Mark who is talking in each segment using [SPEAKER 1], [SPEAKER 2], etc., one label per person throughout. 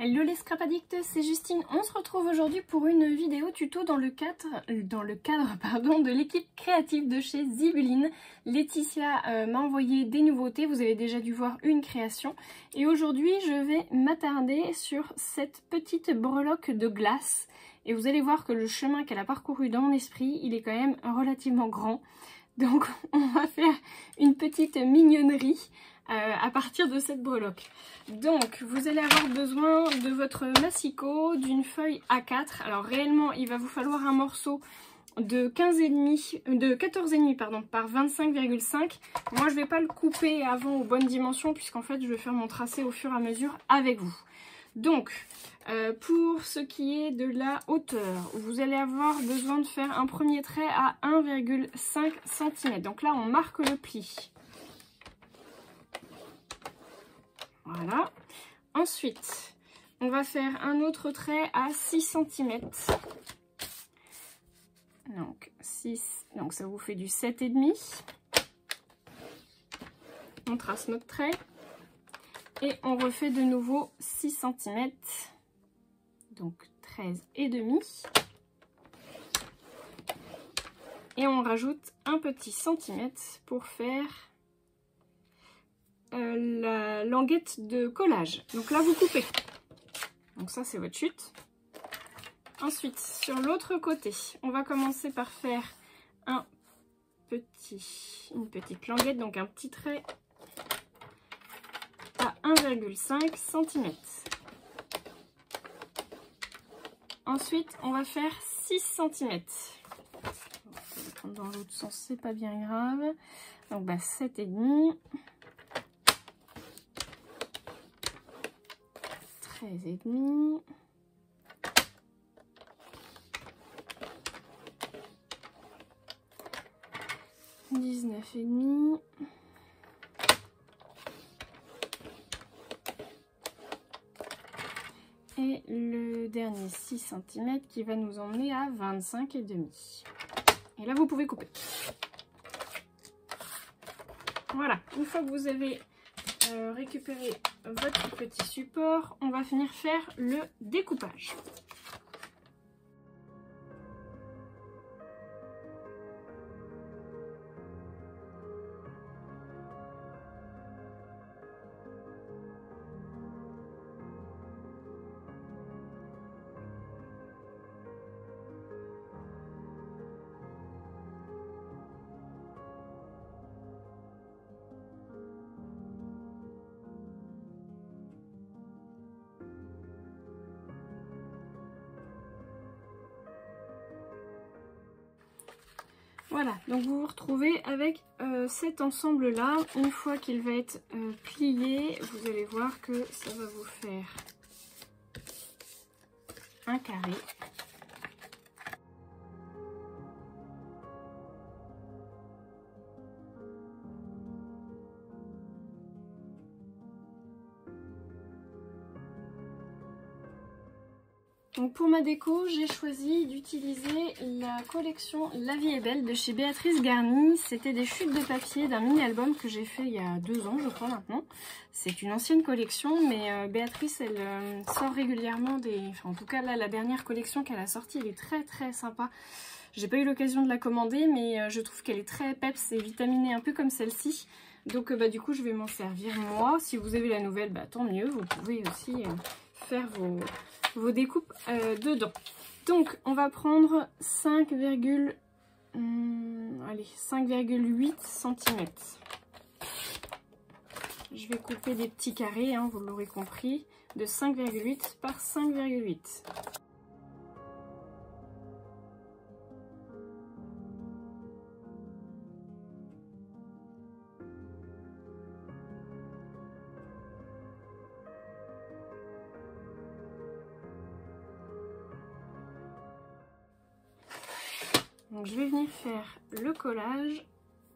[SPEAKER 1] Hello les scrap addicts, c'est Justine. On se retrouve aujourd'hui pour une vidéo tuto dans le cadre de l'équipe créative de chez Zibeline. Laetitia m'a envoyé des nouveautés, vous avez déjà dû voir une création. Et aujourd'hui, je vais m'attarder sur cette petite breloque de glace. Et vous allez voir que le chemin qu'elle a parcouru dans mon esprit, il est quand même relativement grand. Donc on va faire une petite mignonnerie à partir de cette breloque. Donc vous allez avoir besoin de votre massicot, d'une feuille A4. Alors réellement il va vous falloir un morceau de 14,5 pardon, par 25,5. Moi je vais pas le couper avant aux bonnes dimensions puisqu'en fait je vais faire mon tracé au fur et à mesure avec vous. Donc pour ce qui est de la hauteur, vous allez avoir besoin de faire un premier trait à 1,5 cm. Donc là on marque le pli. Voilà. Ensuite, on va faire un autre trait à 6 cm. Donc 6, donc ça vous fait du 7,5. On trace notre trait et on refait de nouveau 6 cm. Donc 13,5. Et on rajoute un petit centimètre pour faire la languette de collage. Donc là vous coupez. Donc ça c'est votre chute. Ensuite sur l'autre côté, on va commencer par faire une petite languette, donc un petit trait à 1,5 cm. Ensuite on va faire 6 cm. Dans l'autre sens c'est pas bien grave. Donc 7,5. 13,5. « 19,5. Et le dernier 6 cm qui va nous emmener à 25,5. Et là vous pouvez couper. Voilà, une fois que vous avez récupérer votre petit support, on va venir faire le découpage. Voilà, donc vous vous retrouvez avec cet ensemble-là. Une fois qu'il va être plié, vous allez voir que ça va vous faire un carré. Donc pour ma déco, j'ai choisi d'utiliser la collection La vie est belle de chez Béatrice Garny. C'était des chutes de papier d'un mini-album que j'ai fait il y a 2 ans, je crois maintenant. C'est une ancienne collection, mais Béatrice, elle sort régulièrement des... Enfin, en tout cas, là, la dernière collection qu'elle a sortie, elle est très très sympa. J'ai pas eu l'occasion de la commander, mais je trouve qu'elle est très peps et vitaminée, un peu comme celle-ci. Donc du coup, je vais m'en servir moi. Si vous avez la nouvelle, tant mieux. Vous pouvez aussi faire vos découpes dedans. Donc on va prendre 5,8 cm. Je vais couper des petits carrés, hein, vous l'aurez compris, de 5,8 par 5,8. Donc je vais venir faire le collage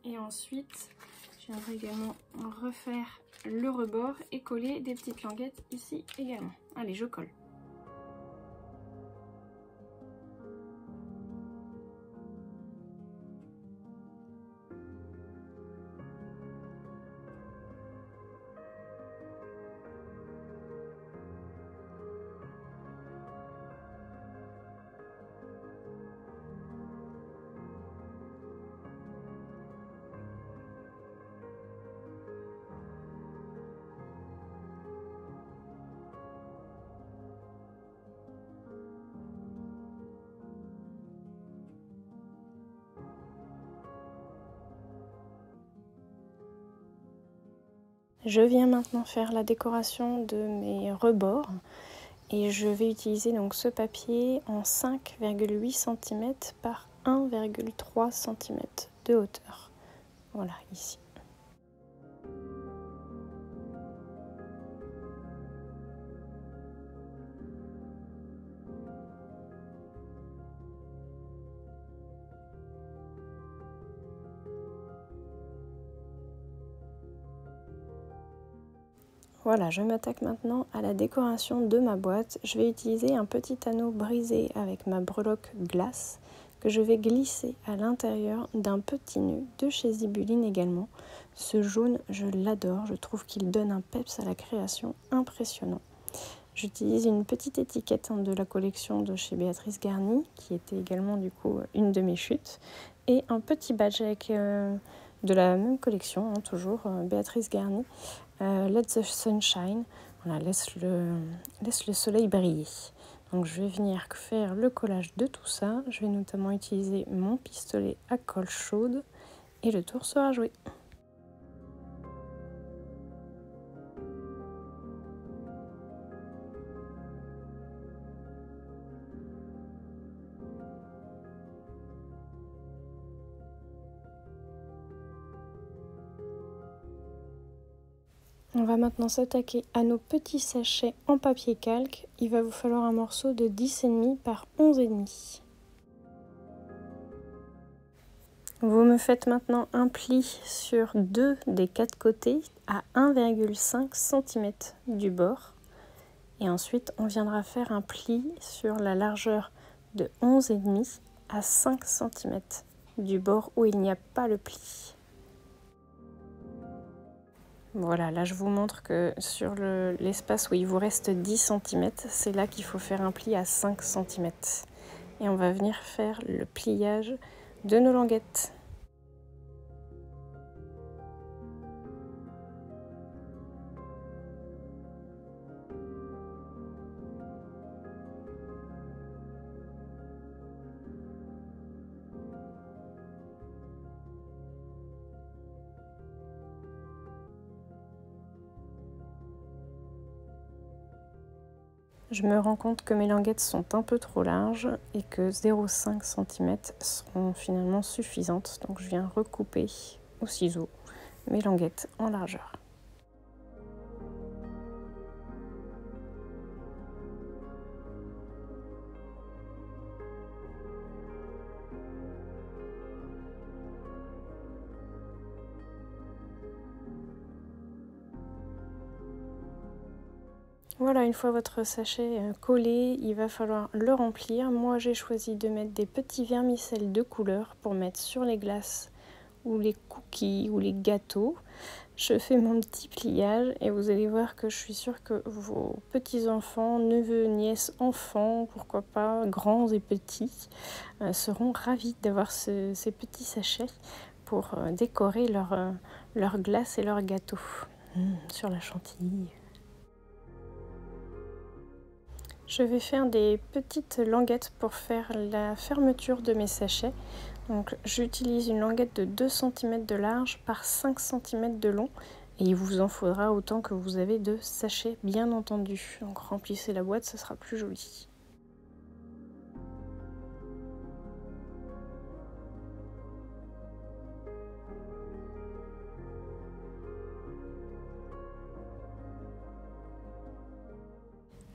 [SPEAKER 1] et ensuite je viendrai également refaire le rebord et coller des petites languettes ici également. Allez, je colle. Je viens maintenant faire la décoration de mes rebords et je vais utiliser donc ce papier en 5,8 cm par 1,3 cm de hauteur. Voilà, ici. Voilà, je m'attaque maintenant à la décoration de ma boîte. Je vais utiliser un petit anneau brisé avec ma breloque glace que je vais glisser à l'intérieur d'un petit nœud de chez Zibuline également. Ce jaune, je l'adore, je trouve qu'il donne un peps à la création impressionnant. J'utilise une petite étiquette de la collection de chez Béatrice Garny, qui était également du coup une de mes chutes, et un petit badge avec de la même collection, toujours Béatrice Garny. Let the sunshine, voilà, laisse le soleil briller. Donc je vais venir faire le collage de tout ça. Je vais notamment utiliser mon pistolet à colle chaude et le tour sera joué. On va maintenant s'attaquer à nos petits sachets en papier calque. Il va vous falloir un morceau de 10,5 par 11,5. Vous me faites maintenant un pli sur 2 des 4 côtés à 1,5 cm du bord. Et ensuite, on viendra faire un pli sur la largeur de 11,5 à 5 cm du bord où il n'y a pas le pli. Voilà, là je vous montre que sur l'espace où il vous reste 10 cm, c'est là qu'il faut faire un pli à 5 cm. Et on va venir faire le pliage de nos languettes. Je me rends compte que mes languettes sont un peu trop larges et que 0,5 cm seront finalement suffisantes. Donc je viens recouper au ciseau mes languettes en largeur. Voilà, une fois votre sachet collé, il va falloir le remplir. Moi, j'ai choisi de mettre des petits vermicelles de couleur pour mettre sur les glaces ou les cookies ou les gâteaux. Je fais mon petit pliage et vous allez voir que je suis sûre que vos petits-enfants, neveux, nièces, enfants, pourquoi pas, grands et petits, seront ravis d'avoir ces petits sachets pour décorer leur glace et leur gâteau sur la chantilly. Je vais faire des petites languettes pour faire la fermeture de mes sachets. Donc j'utilise une languette de 2 cm de large par 5 cm de long. Et il vous en faudra autant que vous avez de sachets, bien entendu. Donc remplissez la boîte, ce sera plus joli.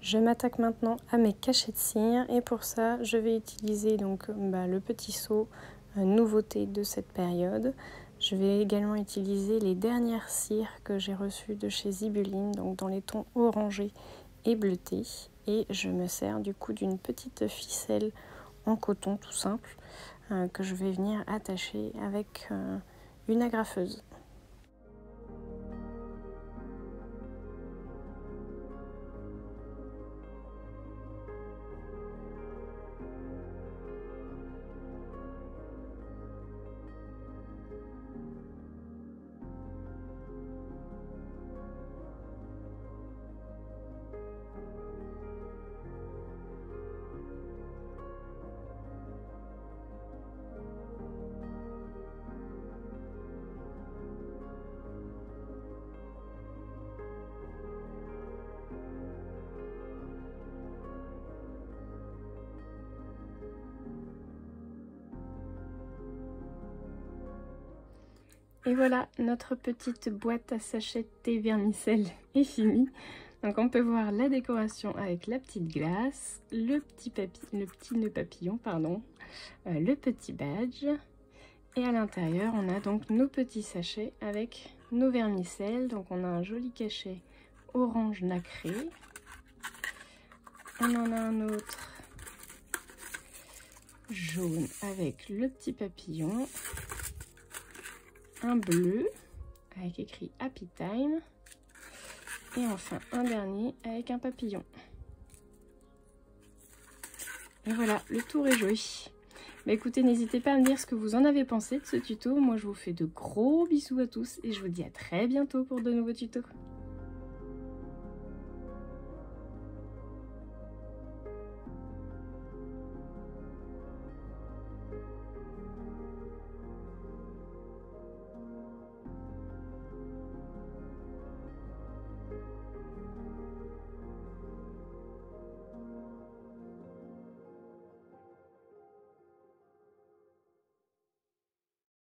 [SPEAKER 1] Je m'attaque maintenant à mes cachets de cire et pour ça je vais utiliser donc le petit seau nouveauté de cette période. Je vais également utiliser les dernières cires que j'ai reçues de chez Zibuline, donc dans les tons orangés et bleutés. Et je me sers du coup d'une petite ficelle en coton tout simple que je vais venir attacher avec une agrafeuse. Et voilà, notre petite boîte à sachets thé vermicelle est finie. Donc on peut voir la décoration avec la petite glace, le petit nœud papillon, pardon, le petit badge. Et à l'intérieur, on a donc nos petits sachets avec nos vermicelles. Donc on a un joli cachet orange nacré. On en a un autre jaune avec le petit papillon. Un bleu avec écrit Happy Time. Et enfin un dernier avec un papillon. Et voilà, le tour est joué. Bah écoutez, n'hésitez pas à me dire ce que vous en avez pensé de ce tuto. Moi je vous fais de gros bisous à tous et je vous dis à très bientôt pour de nouveaux tutos.